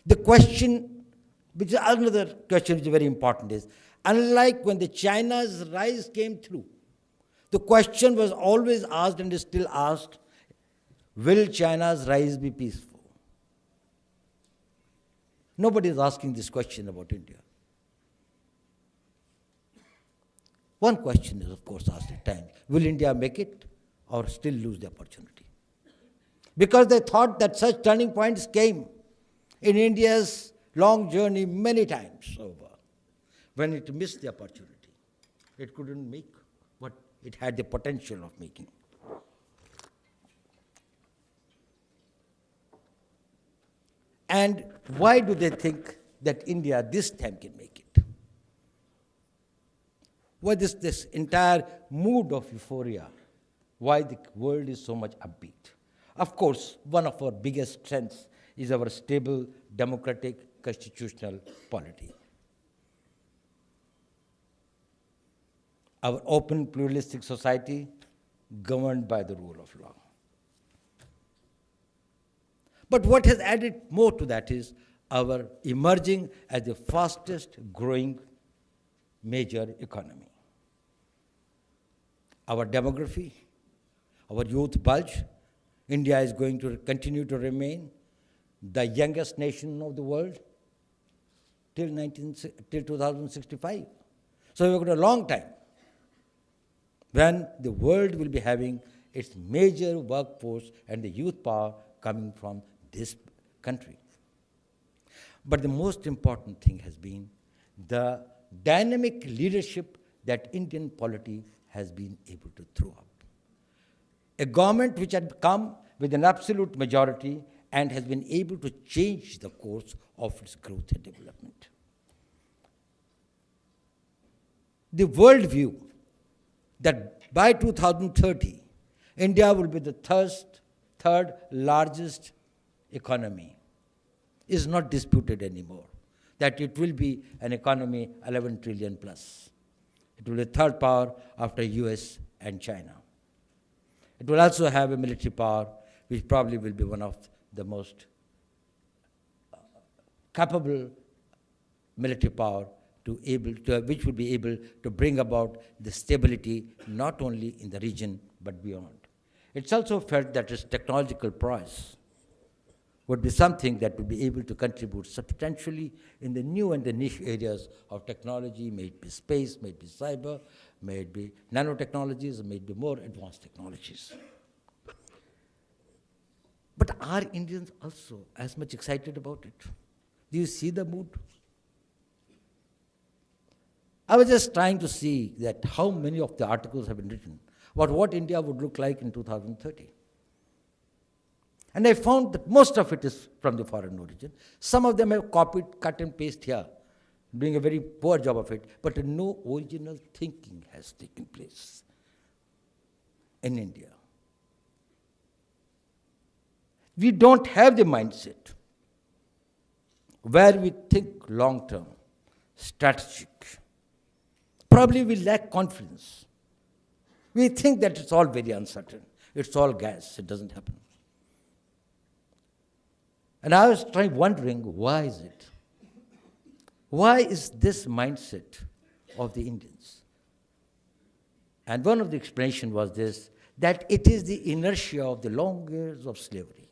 The question, which is another question which is very important, is unlike when the China's rise came through, the question was always asked and is still asked, will China's rise be peaceful? Nobody is asking this question about India. One question is, of course, asked at times, will India make it or still lose the opportunity? Because they thought that such turning points came in India's long journey many times over, when it missed the opportunity. It couldn't make what it had the potential of making. And why do they think that India this time can make it? What is this entire mood of euphoria? Why the world is so much upbeat? Of course, one of our biggest strengths is our stable, democratic, constitutional polity. Our open, pluralistic society governed by the rule of law. But what has added more to that is our emerging as the fastest growing major economy. Our demography, our youth bulge, India is going to continue to remain the youngest nation of the world till 2065. So we've got a long time when the world will be having its major workforce and the youth power coming from this country. But the most important thing has been the dynamic leadership that Indian polity has been able to throw up. A government which had come with an absolute majority and has been able to change the course of its growth and development. The worldview that by 2030, India will be the third largest economy is not disputed anymore. That it will be an economy 11 trillion plus. It will be the third power after US and China. It will also have a military power, which probably will be one of the most capable military power which will be able to bring about the stability not only in the region but beyond. It's also felt that its technological prowess would be something that would be able to contribute substantially in the new and the niche areas of technology, may it be space, may it be cyber, may it be nanotechnologies, may it be more advanced technologies. But are Indians also as much excited about it? Do you see the mood? I was just trying to see that how many of the articles have been written about what India would look like in 2030. And I found that most of it is from the foreign origin. Some of them have copied, cut and paste here, doing a very poor job of it, but no original thinking has taken place in India. We don't have the mindset where we think long-term, strategic. Probably we lack confidence. We think that it's all very uncertain. It's all gas. It doesn't happen. And I was wondering, why is it? Why is this mindset of the Indians? And one of the explanations was this, that it is the inertia of the long years of slavery,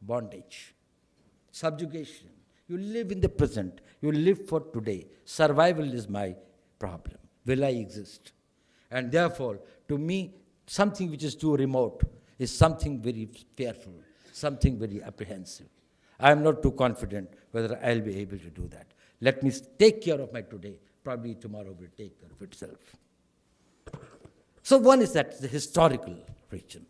bondage, subjugation. You live in the present. You live for today. Survival is my problem. Will I exist? And therefore, to me, something which is too remote is something very fearful, something very apprehensive. I am not too confident whether I'll be able to do that. Let me take care of my today. Probably tomorrow will take care of itself. So one is that the historical region.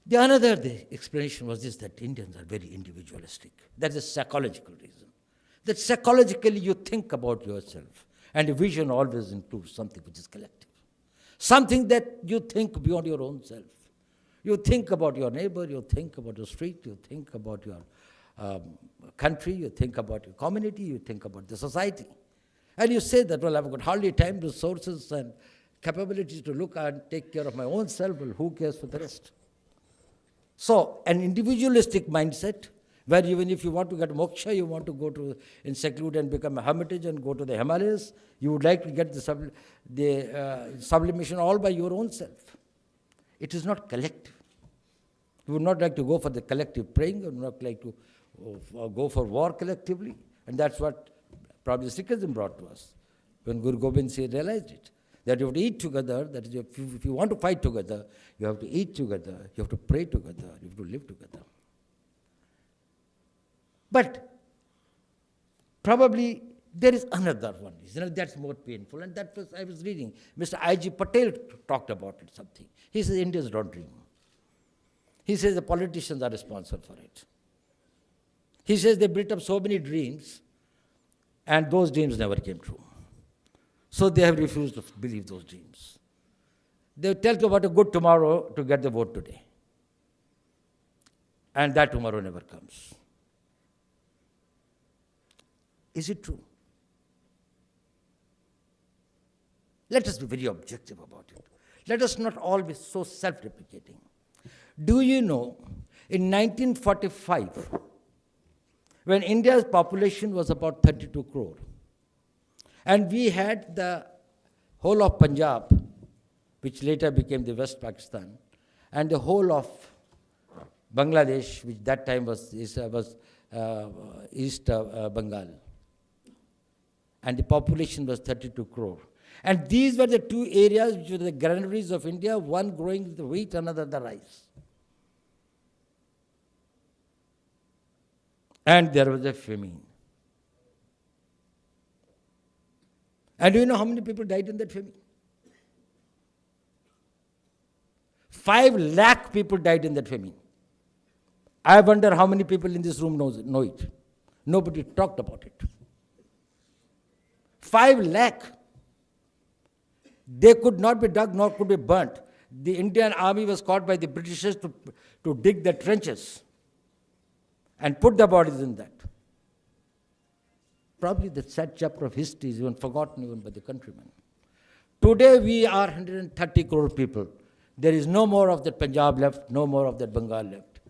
The explanation was this, that Indians are very individualistic. That's a psychological reason. That psychologically you think about yourself. And a vision always includes something which is collective. Something that you think beyond your own self. You think about your neighbor, you think about your street, you think about your country, you think about your community, you think about the society. And you say that, well, I've got hardly time, resources, and capabilities to look and take care of my own self. Well, who cares for the rest? So, an individualistic mindset, where even if you want to get moksha, you want to go to in seclude and become a hermitage and go to the Himalayas, you would like to get the sublimation all by your own self. It is not collective. You would not like to go for the collective praying, you would not like to go for war collectively. And that's what probably Sikhism brought to us, when Guru Gobind Singh realized it. That you have to eat together, that is, if you want to fight together, you have to eat together, you have to pray together, you have to live together. But probably there is another one, that's more painful, and that was, I was reading, Mr. I.G. Patel talked about it something. He says Indians don't dream. He says the politicians are responsible for it. He says they built up so many dreams, and those dreams never came true. So they have refused to believe those dreams. They tell you about a good tomorrow to get the vote today. And that tomorrow never comes. Is it true? Let us be very objective about it. Let us not all be so self-deprecating. Do you know, in 1945, when India's population was about 32 crore, and we had the whole of Punjab, which later became the West Pakistan, and the whole of Bangladesh, which that time was East Bengal. And the population was 32 crore. And these were the two areas which were the granaries of India, one growing the wheat, another the rice. And there was a famine. And do you know how many people died in that famine? 5 lakh people died in that famine. I wonder how many people in this room know it. Nobody talked about it. 5 lakh. They could not be dug, nor could be burnt. The Indian army was caught by the Britishers to dig the trenches and put the bodies in that. Probably the sad chapter of history is even forgotten even by the countrymen. Today we are 130 crore people. There is no more of that Punjab left, no more of that Bengal left.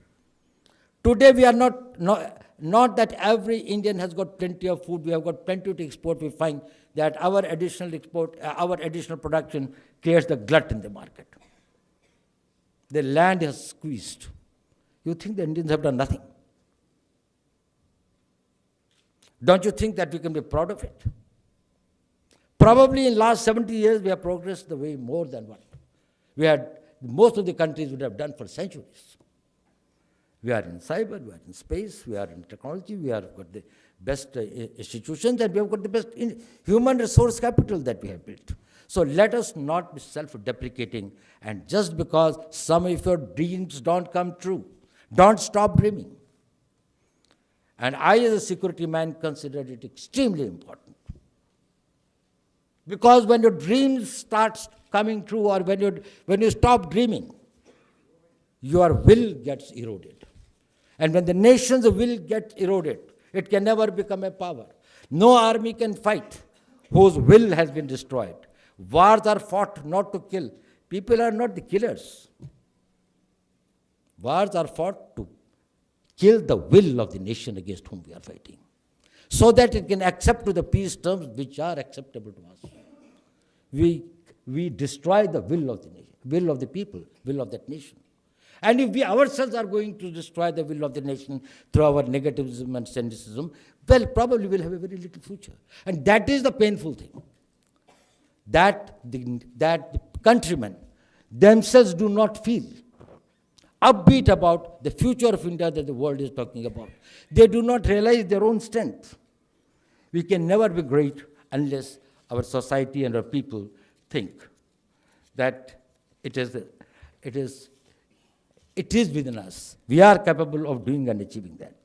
Today we are not that every Indian has got plenty of food, we have got plenty to export. We find that our additional production creates the glut in the market. The land has squeezed. You think the Indians have done nothing? Don't you think that we can be proud of it? Probably in the last 70 years, we have progressed the way more than what most of the countries would have done for centuries. We are in cyber, we are in space, we are in technology, we have got the best institutions, and we have got the best human resource capital that we have built. So let us not be self-deprecating, and just because some of your dreams don't come true, don't stop dreaming. And I, as a security man, consider it extremely important. Because when your dreams start coming true, or when you stop dreaming, your will gets eroded. And when the nation's will gets eroded, it can never become a power. No army can fight whose will has been destroyed. Wars are fought not to kill. People are not the killers. Wars are fought to kill the will of the nation against whom we are fighting, so that it can accept to the peace terms which are acceptable to us. We destroy the will of the nation, will of the people, will of that nation. And if we ourselves are going to destroy the will of the nation through our negativism and cynicism, well, probably we'll have a very little future. And that is the painful thing, that the countrymen themselves do not feel upbeat about the future of India that the world is talking about. They do not realize their own strength. We can never be great unless our society and our people think that it is within us. We are capable of doing and achieving that.